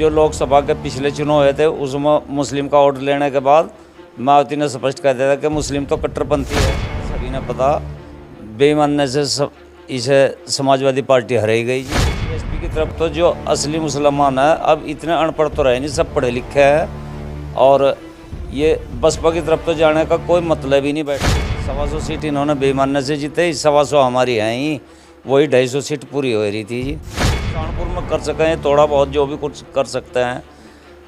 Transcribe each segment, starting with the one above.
जो लोकसभा के पिछले चुनाव हुए थे उसमें मुस्लिम का वोट लेने के बाद मायावती ने स्पष्ट कर दिया था कि मुस्लिम तो कट्टरपंथी है। सभी ने पता बेईमानी से इसे समाजवादी पार्टी हराई गई जी। बीएसपी की तरफ तो जो असली मुसलमान है अब इतने अनपढ़ तो रहे नहीं, सब पढ़े लिखे हैं और ये बसपा की तरफ तो जाने का कोई मतलब ही नहीं बैठा। 125 सीट इन्होंने बेईमानी से जीते, 125 हमारी हैं ही, वही 250 सीट पूरी हो रही थी जी। कानपुर में कर सकें थोड़ा बहुत जो भी कुछ कर सकते हैं,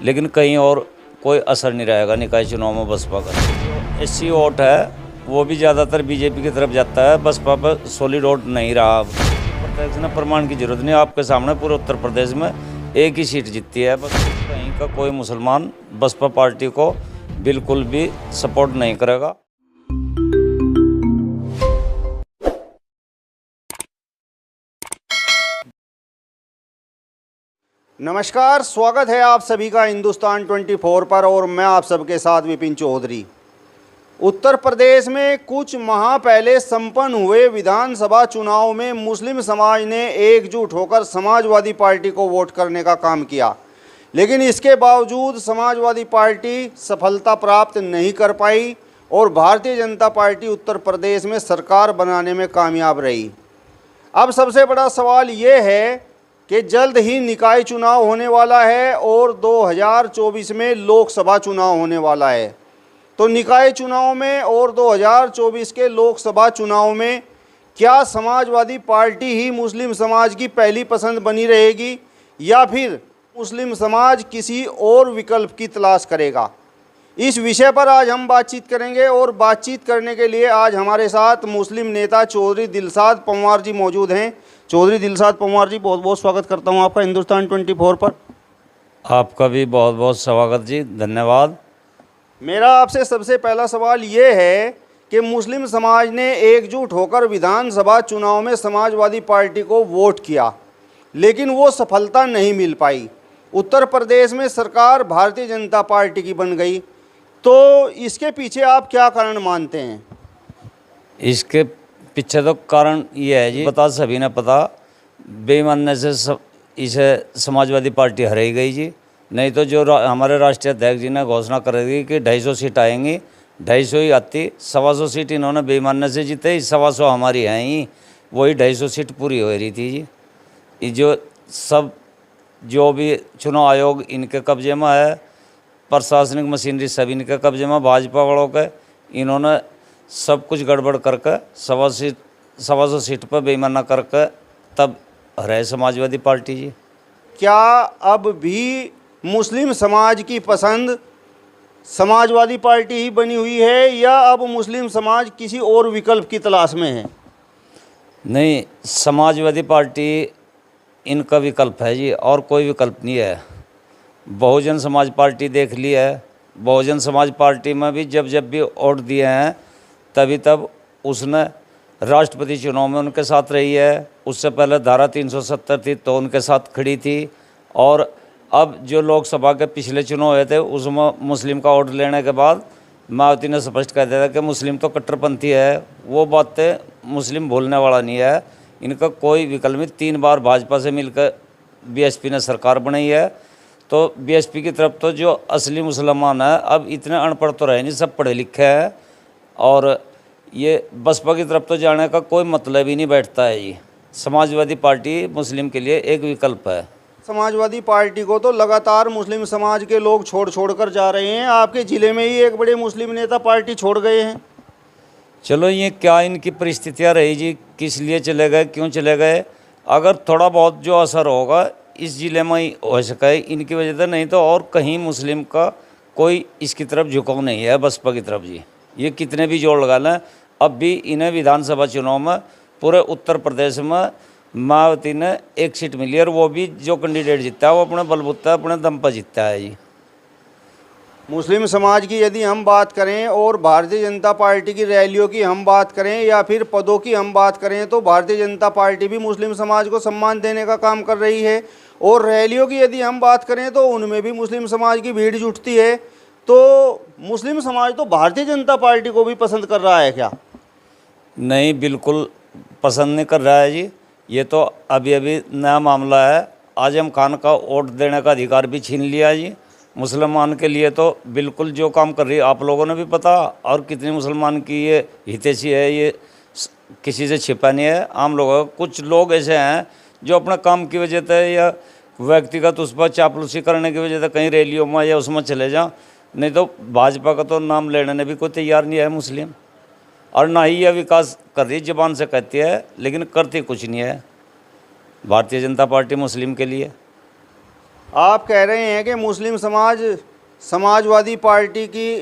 लेकिन कहीं और कोई असर नहीं रहेगा निकाय चुनाव में बसपा का। एससी वोट है वो भी ज़्यादातर बीजेपी की तरफ जाता है, बसपा पर सॉलिड वोट नहीं रहा। प्रत्यक्ष ने प्रमाण की जरूरत नहीं, आपके सामने पूरे उत्तर प्रदेश में एक ही सीट जीतती है। बस कहीं का कोई मुसलमान बसपा पार्टी को बिल्कुल भी सपोर्ट नहीं करेगा। नमस्कार, स्वागत है आप सभी का हिंदुस्तान 24 पर और मैं आप सबके साथ विपिन चौधरी। उत्तर प्रदेश में कुछ माह पहले संपन्न हुए विधानसभा चुनाव में मुस्लिम समाज ने एकजुट होकर समाजवादी पार्टी को वोट करने का काम किया, लेकिन इसके बावजूद समाजवादी पार्टी सफलता प्राप्त नहीं कर पाई और भारतीय जनता पार्टी उत्तर प्रदेश में सरकार बनाने में कामयाब रही। अब सबसे बड़ा सवाल ये है कि जल्द ही निकाय चुनाव होने वाला है और 2024 में लोकसभा चुनाव होने वाला है। तो निकाय चुनाव में और 2024 के लोकसभा चुनाव में क्या समाजवादी पार्टी ही मुस्लिम समाज की पहली पसंद बनी रहेगी या फिर मुस्लिम समाज किसी और विकल्प की तलाश करेगा? इस विषय पर आज हम बातचीत करेंगे और बातचीत करने के लिए आज हमारे साथ मुस्लिम नेता चौधरी दिलशाद पंवार जी मौजूद हैं। चौधरी दिलशाद पंवार जी, बहुत बहुत स्वागत करता हूं आपका हिंदुस्तान 24 पर। आपका भी बहुत बहुत स्वागत जी, धन्यवाद। मेरा आपसे सबसे पहला सवाल ये है कि मुस्लिम समाज ने एकजुट होकर विधानसभा चुनाव में समाजवादी पार्टी को वोट किया, लेकिन वो सफलता नहीं मिल पाई। उत्तर प्रदेश में सरकार भारतीय जनता पार्टी की बन गई, तो इसके पीछे आप क्या कारण मानते हैं? इसके पीछे तो कारण ये है जी, बता सभी ने पता बेईमानी से इसे समाजवादी पार्टी हराई गई जी। नहीं तो जो हमारे राष्ट्रीय अध्यक्ष जी ने घोषणा कर दी कि 250 सीट आएंगी, 250 ही आती, 125 सीट इन्होंने बेईमानी से जीते, 125 हमारी हैं ही, वही 250 सीट पूरी हो रही थी जी। ये जो भी चुनाव आयोग इनके कब्जे में है, प्रशासनिक मशीनरी सब इनके कब्जे में, भाजपा वालों के, इन्होंने सब कुछ गड़बड़ करके 125 सीट पर बेईमाना करके तब हराए समाजवादी पार्टी जी। क्या अब भी मुस्लिम समाज की पसंद समाजवादी पार्टी ही बनी हुई है या अब मुस्लिम समाज किसी और विकल्प की तलाश में है? नहीं, समाजवादी पार्टी इनका विकल्प है जी, और कोई विकल्प नहीं है। बहुजन समाज पार्टी देख ली है, बहुजन समाज पार्टी में भी जब भी वोट दिए हैं तब उसने राष्ट्रपति चुनाव में उनके साथ रही है। उससे पहले धारा 370 थी तो उनके साथ खड़ी थी, और अब जो लोकसभा के पिछले चुनाव हुए थे उसमें मुस्लिम का वोट लेने के बाद मायावती ने स्पष्ट कर दिया था कि मुस्लिम तो कट्टरपंथी है। वो बातें मुस्लिम भूलने वाला नहीं है, इनका कोई विकल्प नहीं। 3 बार भाजपा से मिलकर बीएसपी ने सरकार बनाई है, तो बीएसपी की तरफ तो जो असली मुसलमान है अब इतने अनपढ़ तो रहे नहीं, सब पढ़े लिखे हैं और ये बसपा की तरफ तो जाने का कोई मतलब ही नहीं बैठता है जी। समाजवादी पार्टी मुस्लिम के लिए एक विकल्प है। समाजवादी पार्टी को तो लगातार मुस्लिम समाज के लोग छोड़ कर जा रहे हैं। आपके ज़िले में ही एक बड़े मुस्लिम नेता पार्टी छोड़ गए हैं। चलो, ये क्या इनकी परिस्थितियाँ रही जी, किस लिए चले गए, क्यों चले गए? अगर थोड़ा बहुत जो असर होगा इस ज़िले में ही हो सका है इनकी वजह से, नहीं तो और कहीं मुस्लिम का कोई इसकी तरफ झुकाव नहीं है बसपा की तरफ जी। ये कितने भी जोड़ लगा लें, अब भी इन्हें विधानसभा चुनाव में पूरे उत्तर प्रदेश में मायावती ने 1 सीट मिली है, और वो भी जो कैंडिडेट जीतता है वो अपने बलबूता अपने दम पर जीतता है जी। मुस्लिम समाज की यदि हम बात करें और भारतीय जनता पार्टी की रैलियों की हम बात करें या फिर पदों की हम बात करें, तो भारतीय जनता पार्टी भी मुस्लिम समाज को सम्मान देने का काम कर रही है। और रैलियों की यदि हम बात करें तो उनमें भी मुस्लिम समाज की भीड़ जुटती है। तो मुस्लिम समाज तो भारतीय जनता पार्टी को भी पसंद कर रहा है क्या? नहीं, बिल्कुल पसंद नहीं कर रहा है जी। ये तो अभी नया मामला है, आजम खान का वोट देने का अधिकार भी छीन लिया जी। मुसलमान के लिए तो बिल्कुल जो काम कर रही है आप लोगों ने भी पता, और कितने मुसलमान की ये हितैषी है, ये किसी से छिपा नहीं है। आम लोगों कुछ लोग ऐसे हैं जो अपना काम की वजह से या व्यक्तिगत उस पर चापलूसी करने की वजह से कहीं रैलियों में या उसमें चले जाओ, नहीं तो भाजपा का तो नाम लेने ने भी कोई तैयार नहीं है मुस्लिम। और ना ही यह विकास कर रही, जबान से कहती है लेकिन करती कुछ नहीं है भारतीय जनता पार्टी मुस्लिम के लिए। आप कह रहे हैं कि मुस्लिम समाज समाजवादी पार्टी की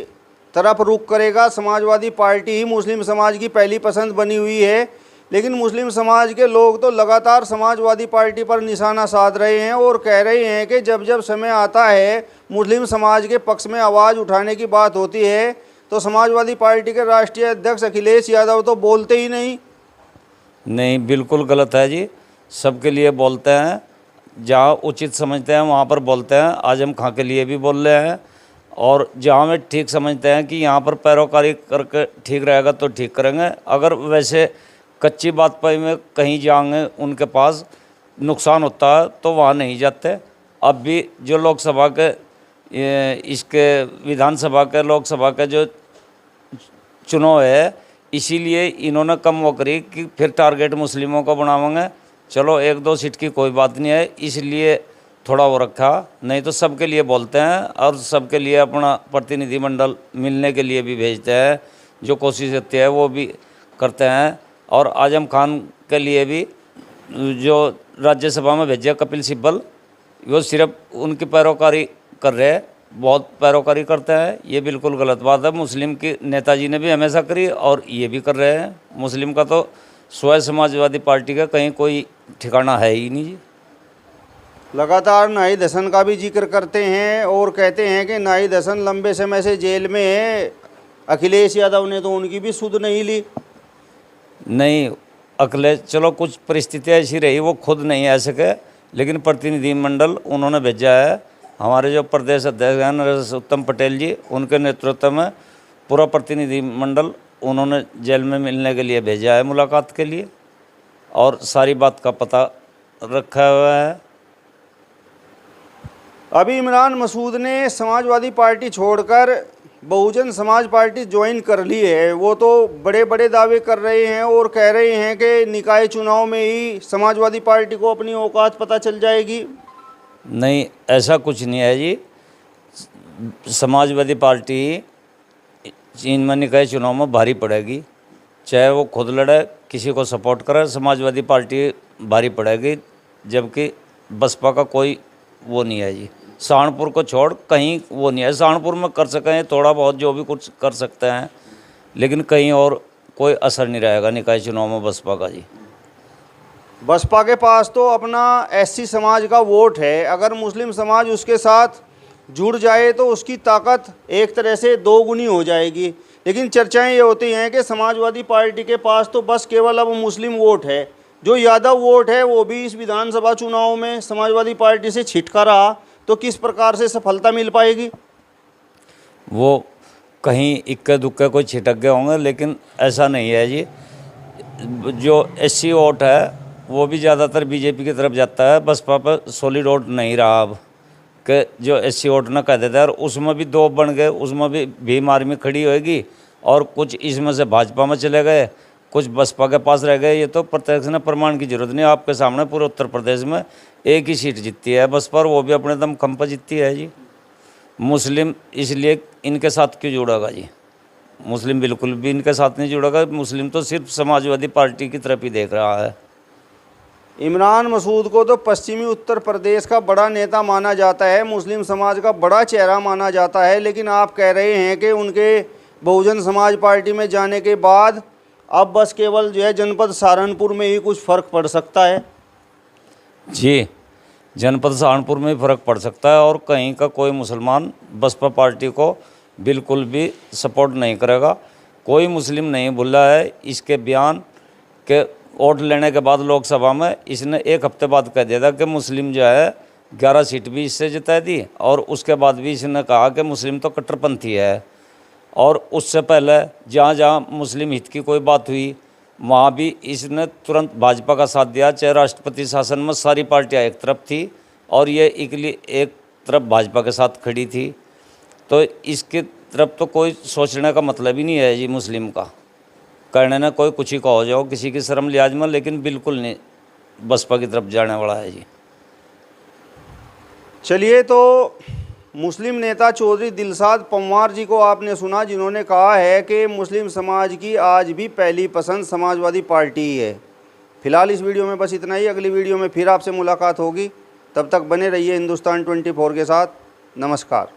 तरफ रुख करेगा, समाजवादी पार्टी ही मुस्लिम समाज की पहली पसंद बनी हुई है, लेकिन मुस्लिम समाज के लोग तो लगातार समाजवादी पार्टी पर निशाना साध रहे हैं और कह रहे हैं कि जब जब समय आता है मुस्लिम समाज के पक्ष में आवाज़ उठाने की बात होती है तो समाजवादी पार्टी के राष्ट्रीय अध्यक्ष अखिलेश यादव तो बोलते ही नहीं। नहीं, बिल्कुल गलत है जी। सबके लिए बोलते हैं, जहाँ उचित समझते हैं वहाँ पर बोलते हैं। आजम खां के लिए भी बोल रहे हैं, और जहाँ में ठीक समझते हैं कि यहाँ पर पैरोकारी करके ठीक रहेगा तो ठीक करेंगे। अगर वैसे कच्ची बात पर में कहीं जाएंगे उनके पास नुकसान होता है तो वहाँ नहीं जाते। अब भी जो लोकसभा के इसके विधानसभा के लोकसभा के जो चुनाव है, इसीलिए इन्होंने कम वो करी कि फिर टारगेट मुस्लिमों को बनावेंगे। चलो 1-2 सीट की कोई बात नहीं है, इसलिए थोड़ा वो रखा, नहीं तो सबके लिए बोलते हैं और सबके लिए अपना प्रतिनिधिमंडल मिलने के लिए भी भेजते हैं। जो कोशिश होती है वो भी करते हैं। और आजम खान के लिए भी जो राज्यसभा में भेजे कपिल सिब्बल, वो सिर्फ उनकी पैरोकारी कर रहे हैं, बहुत पैरोकारी करते हैं। ये बिल्कुल गलत बात है। मुस्लिम की नेताजी ने भी हमेशा करी और ये भी कर रहे हैं। मुस्लिम का तो स्वयं समाजवादी पार्टी का कहीं कोई ठिकाना है ही नहीं जी। लगातार नाहिद हसन का भी जिक्र करते हैं और कहते हैं कि नाहिद हसन लंबे समय से जेल में है, अखिलेश यादव ने तो उनकी भी सुध नहीं ली। नहीं, अखिलेश, चलो कुछ परिस्थितियाँ ऐसी रही, वो खुद नहीं आ सके, लेकिन प्रतिनिधिमंडल उन्होंने भेजा है। हमारे जो प्रदेश अध्यक्ष हैं नरोत्तम पटेल जी, उनके नेतृत्व में पूरा प्रतिनिधिमंडल उन्होंने जेल में मिलने के लिए भेजा है, मुलाकात के लिए, और सारी बात का पता रखा हुआ है। अभी इमरान मसूद ने समाजवादी पार्टी छोड़कर बहुजन समाज पार्टी ज्वाइन कर ली है। वो तो बड़े बड़े दावे कर रहे हैं और कह रहे हैं कि निकाय चुनाव में ही समाजवादी पार्टी को अपनी औकात पता चल जाएगी। नहीं, ऐसा कुछ नहीं है जी। समाजवादी पार्टी चीन में निकाय चुनाव में भारी पड़ेगी, चाहे वो खुद लड़े, किसी को सपोर्ट करे, समाजवादी पार्टी भारी पड़ेगी। जबकि बसपा का कोई वो नहीं है जी। सहारनपुर को छोड़ कहीं वो नहीं है। सहारनपुर में कर सकें थोड़ा बहुत जो भी कुछ कर सकते हैं, लेकिन कहीं और कोई असर नहीं रहेगा निकाय चुनाव में बसपा का जी। बसपा के पास तो अपना एससी समाज का वोट है, अगर मुस्लिम समाज उसके साथ जुड़ जाए तो उसकी ताकत एक तरह से दोगुनी हो जाएगी। लेकिन चर्चाएं ये होती हैं कि समाजवादी पार्टी के पास तो बस केवल अब मुस्लिम वोट है, जो यादव वोट है वो भी इस विधानसभा चुनाव में समाजवादी पार्टी से छिटका रहा, तो किस प्रकार से सफलता मिल पाएगी? वो कहीं इक्के दुक्के कोई छिटक गए होंगे, लेकिन ऐसा नहीं है जी। जो एससी वोट है वो भी ज़्यादातर बीजेपी की तरफ जाता है, बसपा पर सॉलिड वोट नहीं रहा अब कि जो एससी वोट न कह देता है। और उसमें भी 2 बन गए, उसमें भी भीम आर्मी खड़ी होगी, और कुछ इसमें से भाजपा में चले गए, कुछ बसपा के पास रह गए। ये तो प्रत्यक्ष ने प्रमाण की जरूरत नहीं, आपके सामने पूरे उत्तर प्रदेश में एक ही सीट जीतती है बसपा, और वो भी अपने दम खम पर जीतती है जी। मुस्लिम इसलिए इनके साथ क्यों जुड़ेगा जी? मुस्लिम बिल्कुल भी इनके साथ नहीं जुड़ेगा। मुस्लिम तो सिर्फ समाजवादी पार्टी की तरफ ही देख रहा है। इमरान मसूद को तो पश्चिमी उत्तर प्रदेश का बड़ा नेता माना जाता है, मुस्लिम समाज का बड़ा चेहरा माना जाता है, लेकिन आप कह रहे हैं कि उनके बहुजन समाज पार्टी में जाने के बाद अब बस केवल जो है जनपद सहारनपुर में ही कुछ फ़र्क पड़ सकता है। जी, जनपद सहारनपुर में फ़र्क पड़ सकता है, और कहीं का कोई मुसलमान बसपा पार्टी को बिल्कुल भी सपोर्ट नहीं करेगा। कोई मुस्लिम नहीं भूल रहा है इसके बयान के वोट लेने के बाद लोकसभा में इसने 1 हफ्ते बाद कह दिया था कि मुस्लिम जो है 11 सीट भी इससे जिता दी, और उसके बाद भी इसने कहा कि मुस्लिम तो कट्टरपंथी है। और उससे पहले जहाँ जहाँ मुस्लिम हित की कोई बात हुई वहाँ भी इसने तुरंत भाजपा का साथ दिया, चाहे राष्ट्रपति शासन में सारी पार्टियाँ एक तरफ थी, और ये एक तरफ भाजपा के साथ खड़ी थी, तो इसके तरफ तो कोई सोचने का मतलब ही नहीं है जी। मुस्लिम का करने ना कोई कुछ ही कहो जाओ, किसी की शर्म लिहाज में, लेकिन बिल्कुल नहीं बसपा की तरफ जाने वाला है जी। चलिए, तो मुस्लिम नेता चौधरी दिलशाद पंवार जी को आपने सुना, जिन्होंने कहा है कि मुस्लिम समाज की आज भी पहली पसंद समाजवादी पार्टी ही है। फिलहाल इस वीडियो में बस इतना ही। अगली वीडियो में फिर आपसे मुलाकात होगी, तब तक बने रहिए हिंदुस्तान 24 के साथ। नमस्कार।